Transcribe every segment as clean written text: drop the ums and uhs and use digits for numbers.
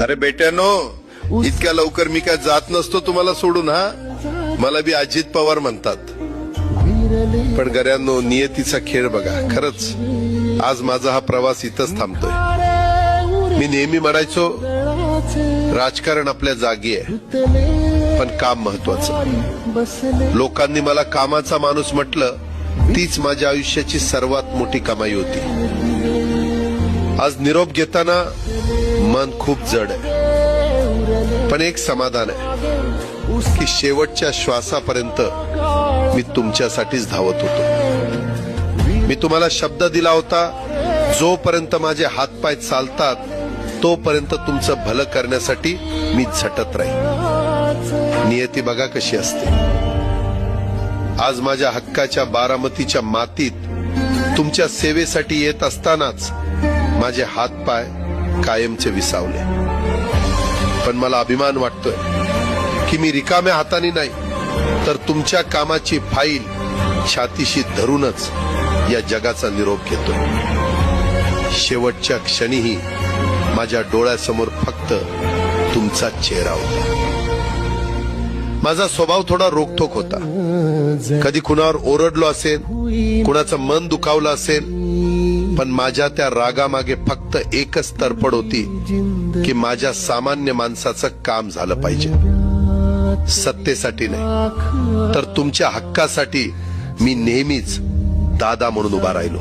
अरे बेट्यानो, इतक्या लवकर मी काय जात नसतो तुम्हाला सोडून. हा, मला बी अजित पवार म्हणतात. पण गऱ्यांनो, नियतीचा खेळ बघा. खरंच आज माझा हा प्रवास इथंच थांबतोय. मी नेहमी म्हणायचो राजकारण आपल्या जागी आहे, पण काम महत्वाचं. लोकांनी मला कामाचा माणूस म्हटलं, तीच माझ्या आयुष्याची सर्वात मोठी कमाई होती. आज निरोप घेताना मन खूप जड आहे, पण एक समाधान आहे की शेवटच्या श्वासापर्यंत मी तुमच्यासाठीच धावत होतो. मी तुम्हाला शब्द दिला होता, जोपर्यंत माझे हातपाय चालतात तोपर्यंत तुमचं भलं करण्यासाठी मी झटत राहील. नियती बघा कशी असते. आज माझ्या हक्काच्या बारामतीच्या मातीत तुमच्या सेवेसाठी येत असतानाच माझे हातपाय कायमचे विसावले. पण मला अभिमान वाटतोय की मी रिकाम्या हाताने नाही, तर तुमच्या कामाची फाईल छातीशी धरूनच या जगाचा निरोप घेतोय. शेवटच्या क्षणीही माझ्या डोळ्यासमोर फक्त तुमचा चेहरा होता. माझा स्वभाव थोडा रोखठोक होता. कधी कुणावर ओरडलो असेल, कुणाचं मन दुखावलं असेल, पण माझ्या त्या रागामागे फक्त एकच तडफड होती की माझ्या सामान्य माणसाचं काम झालं पाहिजे. सत्तेसाठी नाही, तर तुमच्या हक्कासाठी मी नेहमीच दादा म्हणून उभा राहिलो.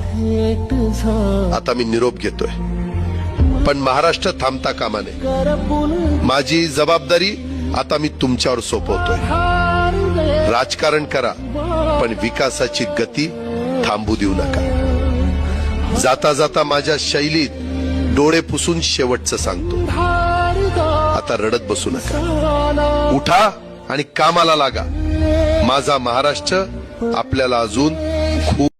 आता मी निरोप घेतोय, पण महाराष्ट्र थांबता कामा नये. माझी जबाबदारी आता मी तुमच्यावर सोपवतोय. राजकारण करा, पण विकासाची गती थांबू देऊ नका. जाता जाता माझ्या शैलीत डोळे पुसून शेवटचं सांगतो, आता रडत बसू नका. उठा आणि कामाला लागा. माझा महाराष्ट्र आपल्याला अजून खूप